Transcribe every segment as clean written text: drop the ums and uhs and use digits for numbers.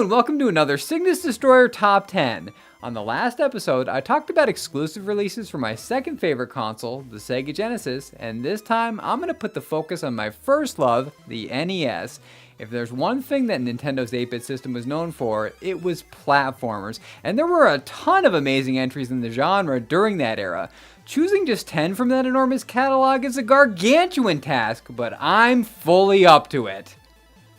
Hello and welcome to another Cygnus Destroyer Top 10. On the last episode, I talked about exclusive releases for my second favorite console, the Sega Genesis, and this time I'm going to put the focus on my first love, the NES. If there's one thing that Nintendo's 8-bit system was known for, it was platformers, and there were a ton of amazing entries in the genre during that era. Choosing just 10 from that enormous catalog is a gargantuan task, but I'm fully up to it.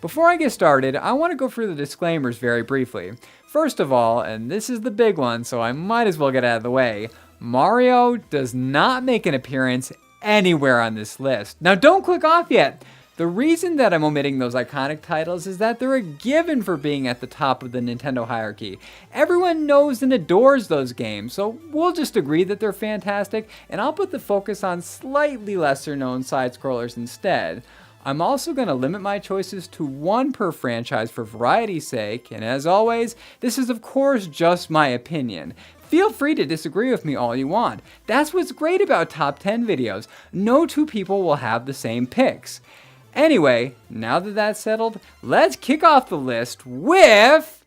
Before I get started, I want to go through the disclaimers very briefly. First of all, and this is the big one, so I might as well get out of the way, Mario does not make an appearance anywhere on this list. Now don't click off yet! The reason that I'm omitting those iconic titles is that they're a given for being at the top of the Nintendo hierarchy. Everyone knows and adores those games, so we'll just agree that they're fantastic, and I'll put the focus on slightly lesser known side-scrollers instead. I'm also going to limit my choices to one per franchise for variety's sake, and as always, this is of course just my opinion. Feel free to disagree with me all you want. That's what's great about top 10 videos. No two people will have the same picks. Anyway, now that that's settled, let's kick off the list with...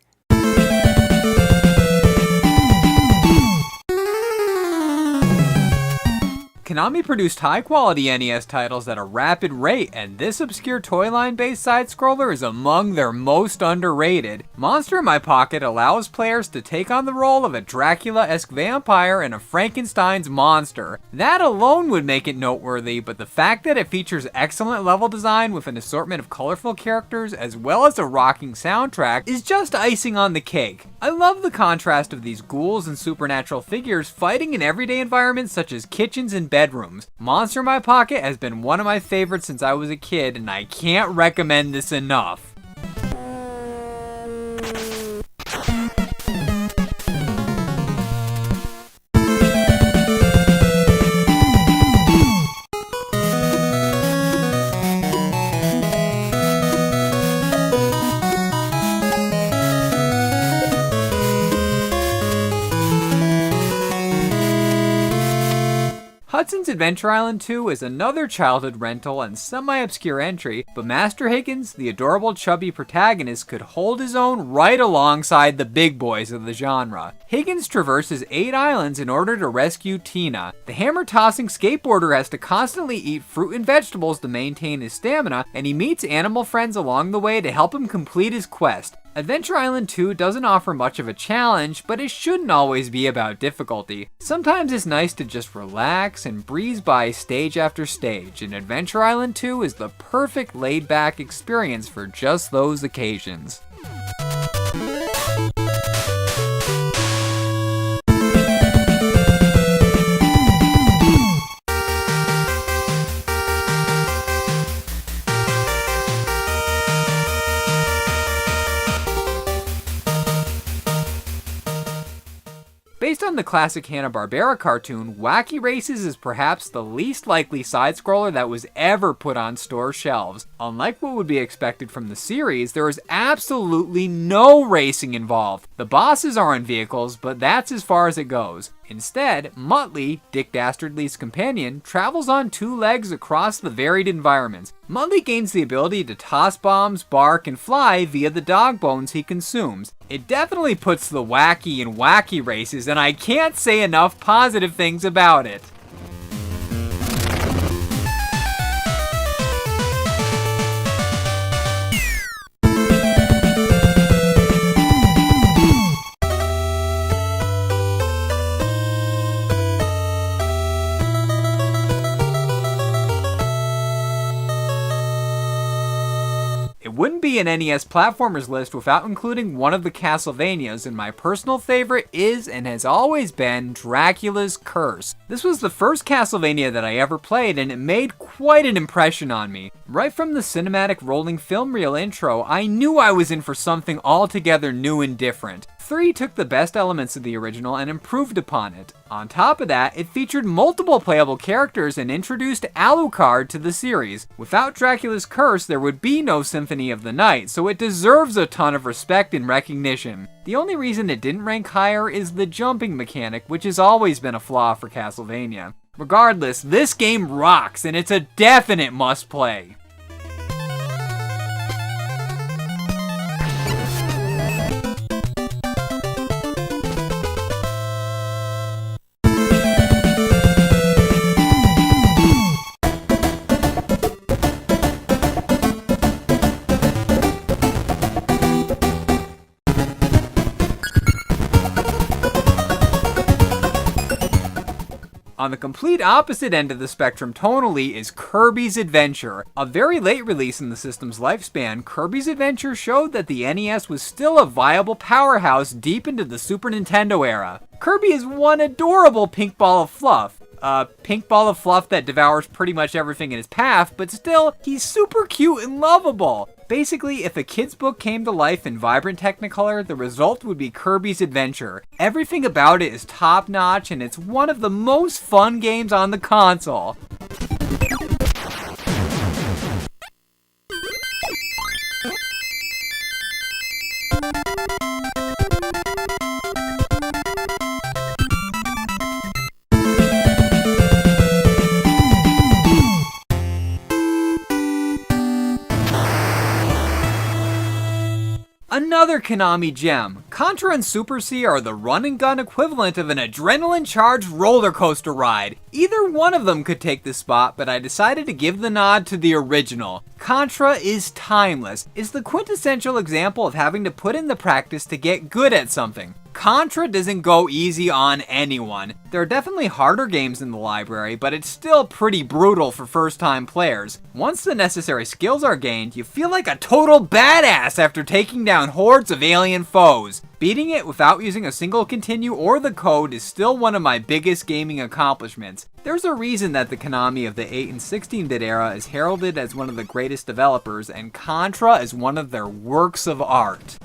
Konami produced high-quality NES titles at a rapid rate, and this obscure toy line-based side-scroller is among their most underrated. Monster in My Pocket allows players to take on the role of a Dracula-esque vampire and a Frankenstein's monster. That alone would make it noteworthy, but the fact that it features excellent level design with an assortment of colorful characters as well as a rocking soundtrack is just icing on the cake. I love the contrast of these ghouls and supernatural figures fighting in everyday environments such as kitchens and bedrooms. Monster in My Pocket has been one of my favorites since I was a kid, and I can't recommend this enough. Hudson's Adventure Island 2 is another childhood rental and semi-obscure entry, but Master Higgins, the adorable chubby protagonist, could hold his own right alongside the big boys of the genre. Higgins traverses 8 islands in order to rescue Tina. The hammer-tossing skateboarder has to constantly eat fruit and vegetables to maintain his stamina, and he meets animal friends along the way to help him complete his quest. Adventure Island 2 doesn't offer much of a challenge, but it shouldn't always be about difficulty. Sometimes it's nice to just relax and breeze by stage after stage, and Adventure Island 2 is the perfect laid-back experience for just those occasions. Based on the classic Hanna-Barbera cartoon, Wacky Races is perhaps the least likely side-scroller that was ever put on store shelves. Unlike what would be expected from the series, there is absolutely no racing involved. The bosses are on vehicles, but that's as far as it goes. Instead, Muttley, Dick Dastardly's companion, travels on 2 legs across the varied environments. Muttley gains the ability to toss bombs, bark, and fly via the dog bones he consumes. It definitely puts the wacky in Wacky Races, and I can't say enough positive things about it. Wouldn't be an NES platformers list without including one of the Castlevanias, and my personal favorite is and has always been Dracula's Curse. This was the first Castlevania that I ever played, and it made quite an impression on me. Right from the cinematic rolling film reel intro, I knew I was in for something altogether new and different. 3 took the best elements of the original and improved upon it. On top of that, it featured multiple playable characters and introduced Alucard to the series. Without Dracula's Curse, there would be no Symphony of the Night, so it deserves a ton of respect and recognition. The only reason it didn't rank higher is the jumping mechanic, which has always been a flaw for Castlevania. Regardless, this game rocks, and it's a definite must-play. On the complete opposite end of the spectrum tonally is Kirby's Adventure. A very late release in the system's lifespan, Kirby's Adventure showed that the NES was still a viable powerhouse deep into the Super Nintendo era. Kirby is one adorable pink ball of fluff. A pink ball of fluff that devours pretty much everything in his path, but still, he's super cute and lovable. Basically, if a kid's book came to life in vibrant Technicolor, the result would be Kirby's Adventure. Everything about it is top-notch, and it's one of the most fun games on the console. Another Konami gem. Contra and Super C are the run-and-gun equivalent of an adrenaline-charged roller coaster ride. Either one of them could take this spot, but I decided to give the nod to the original. Contra is timeless. It's the quintessential example of having to put in the practice to get good at something. Contra doesn't go easy on anyone. There are definitely harder games in the library, but it's still pretty brutal for first-time players. Once the necessary skills are gained, you feel like a total badass after taking down hordes of alien foes. Beating it without using a single continue or the code is still one of my biggest gaming accomplishments. There's a reason that the Konami of the 8 and 16-bit era is heralded as one of the greatest developers, and Contra is one of their works of art.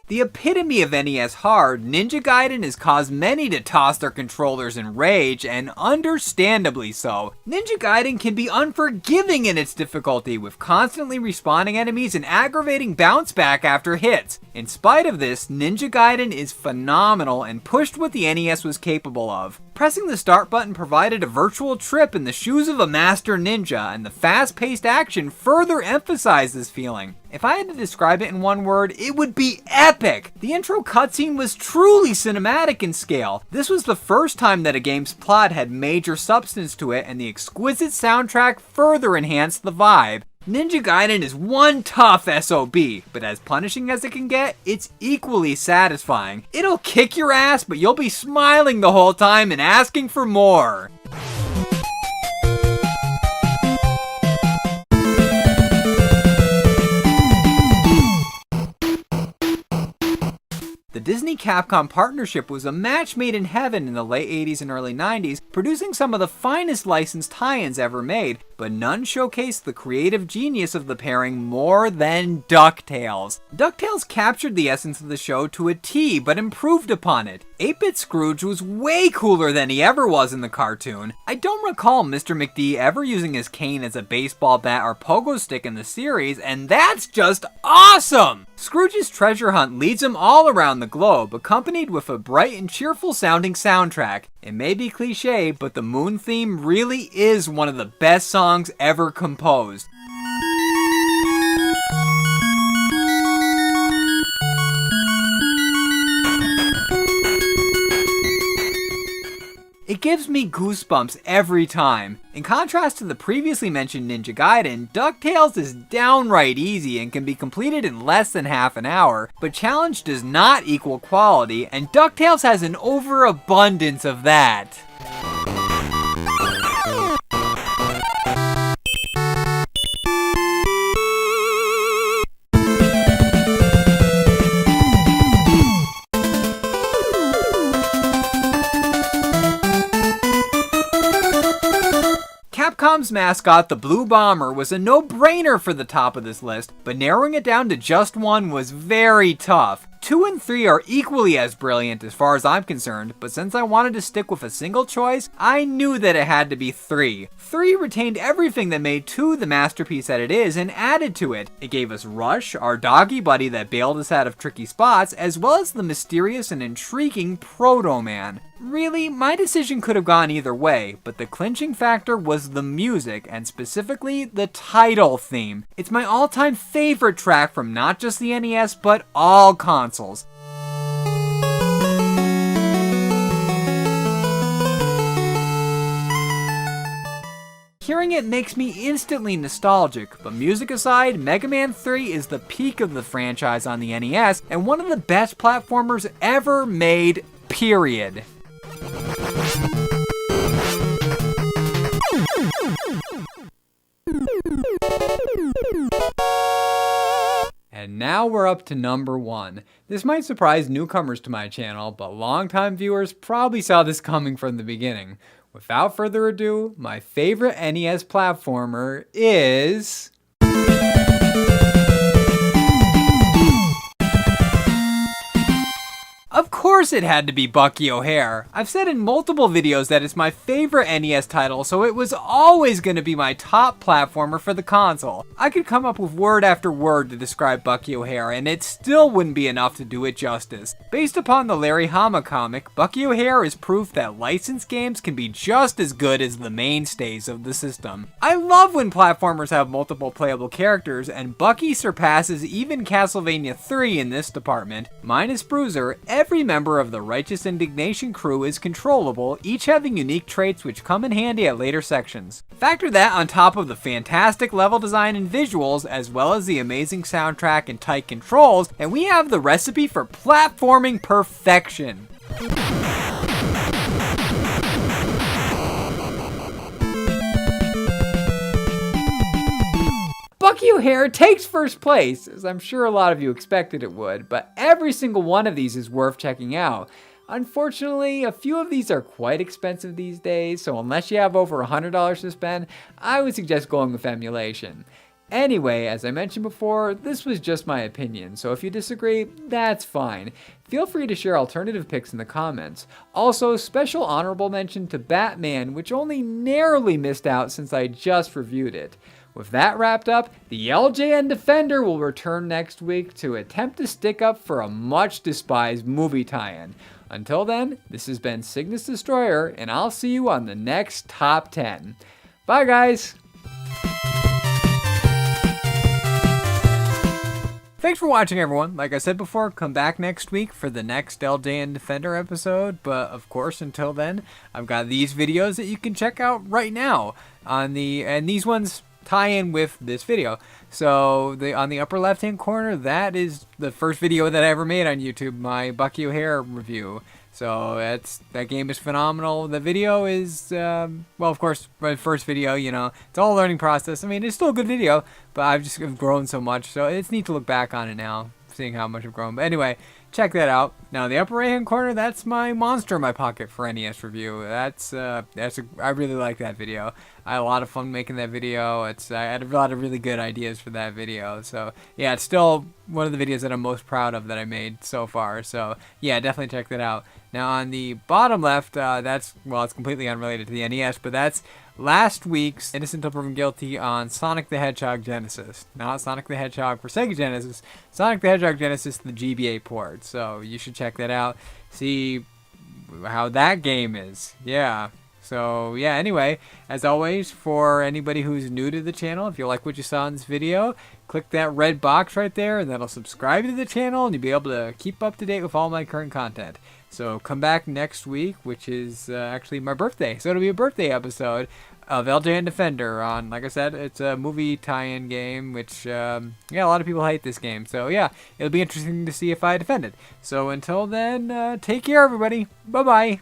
The epitome of NES hard, Ninja Gaiden has caused many to toss their controllers in rage, and understandably so. Ninja Gaiden can be unforgiving in its difficulty, with constantly respawning enemies and aggravating bounce back after hits. In spite of this, Ninja Gaiden is phenomenal and pushed what the NES was capable of. Pressing the start button provided a virtual trip in the shoes of a master ninja, and the fast-paced action further emphasized this feeling. If I had to describe it in one word, it would be epic! The intro cutscene was truly cinematic in scale. This was the first time that a game's plot had major substance to it, and the exquisite soundtrack further enhanced the vibe. Ninja Gaiden is one tough SOB, but as punishing as it can get, it's equally satisfying. It'll kick your ass, but you'll be smiling the whole time and asking for more. The Disney-Capcom partnership was a match made in heaven in the late 80s and early 90s, producing some of the finest licensed tie-ins ever made, but none showcased the creative genius of the pairing more than DuckTales. DuckTales captured the essence of the show to a T, but improved upon it. 8-Bit Scrooge was way cooler than he ever was in the cartoon. I don't recall Mr. McD ever using his cane as a baseball bat or pogo stick in the series, and that's just awesome! Scrooge's treasure hunt leads him all around the globe, accompanied with a bright and cheerful sounding soundtrack. It may be cliche, but the Moon theme really is one of the best songs ever composed. It gives me goosebumps every time. In contrast to the previously mentioned Ninja Gaiden, DuckTales is downright easy and can be completed in less than half an hour, but challenge does not equal quality, and DuckTales has an overabundance of that. Capcom's mascot, the Blue Bomber, was a no-brainer for the top of this list, but narrowing it down to just one was very tough. 2 and 3 are equally as brilliant as far as I'm concerned, but since I wanted to stick with a single choice, I knew that it had to be 3. 3 retained everything that made 2 the masterpiece that it is and added to it. It gave us Rush, our doggy buddy that bailed us out of tricky spots, as well as the mysterious and intriguing Proto-Man. Really, my decision could have gone either way, but the clinching factor was the music, and specifically the title theme. It's my all-time favorite track from not just the NES, but all consoles. Hearing it it makes me instantly nostalgic, but music aside, Mega Man 3 is the peak of the franchise on the NES, and one of the best platformers ever made, period. And now we're up to number 1. This might surprise newcomers to my channel, but longtime viewers probably saw this coming from the beginning. Without further ado, my favorite NES platformer is... Of course it had to be Bucky O'Hare. I've said in multiple videos that it's my favorite NES title, so it was always going to be my top platformer for the console. I could come up with word after word to describe Bucky O'Hare, and it still wouldn't be enough to do it justice. Based upon the Larry Hama comic, Bucky O'Hare is proof that licensed games can be just as good as the mainstays of the system. I love when platformers have multiple playable characters, and Bucky surpasses even Castlevania 3 in this department. Minus Bruiser, every member of the Righteous Indignation crew is controllable, each having unique traits which come in handy at later sections. Factor that on top of the fantastic level design and visuals, as well as the amazing soundtrack and tight controls, and we have the recipe for platforming perfection. Bucky O'Hare takes first place, as I'm sure a lot of you expected it would, but every single one of these is worth checking out. Unfortunately, a few of these are quite expensive these days, so unless you have over $100 to spend, I would suggest going with emulation. Anyway, as I mentioned before, this was just my opinion, so if you disagree, that's fine. Feel free to share alternative picks in the comments. Also, special honorable mention to Batman, which only narrowly missed out since I just reviewed it. With that wrapped up, the LJN Defender will return next week to attempt to stick up for a much despised movie tie-in. Until then, this has been Cygnus Destroyer, and I'll see you on the next Top 10. Bye guys! Thanks for watching, everyone. Like I said before, come back next week for the next LJN Defender episode. But of course, until then, I've got these videos that you can check out right now and these ones tie in with this video. So on the upper left hand corner, that is the first video that I ever made on YouTube, my Bucky O'Hare review. So that game is phenomenal. The video is well, of course, my first video, you know, it's all a learning process. I mean, it's still a good video, but I've grown so much, so it's neat to look back on it now, seeing how much I've grown. But anyway, check that out. Now, in the upper right hand corner, that's my Monster in My Pocket for NES review. I really like that video. I had a lot of fun making that video. I had a lot of really good ideas for that video. So yeah, it's still one of the videos that I'm most proud of that I made so far. So yeah, definitely check that out. Now on the bottom left, it's completely unrelated to the NES, but that's last week's Innocent Until Proven Guilty on Sonic the Hedgehog Genesis. Not Sonic the Hedgehog for Sega Genesis, Sonic the Hedgehog Genesis, the GBA port. So you should check that out, see how that game is. Yeah. So yeah, anyway, as always, for anybody who's new to the channel, if you like what you saw in this video, click that red box right there, and that'll subscribe to the channel, and you'll be able to keep up to date with all my current content. So come back next week, which is actually my birthday. So it'll be a birthday episode of LJN Defender on, like I said, it's a movie tie-in game, which, yeah, a lot of people hate this game. So yeah, it'll be interesting to see if I defend it. So until then, take care, everybody. Bye-bye.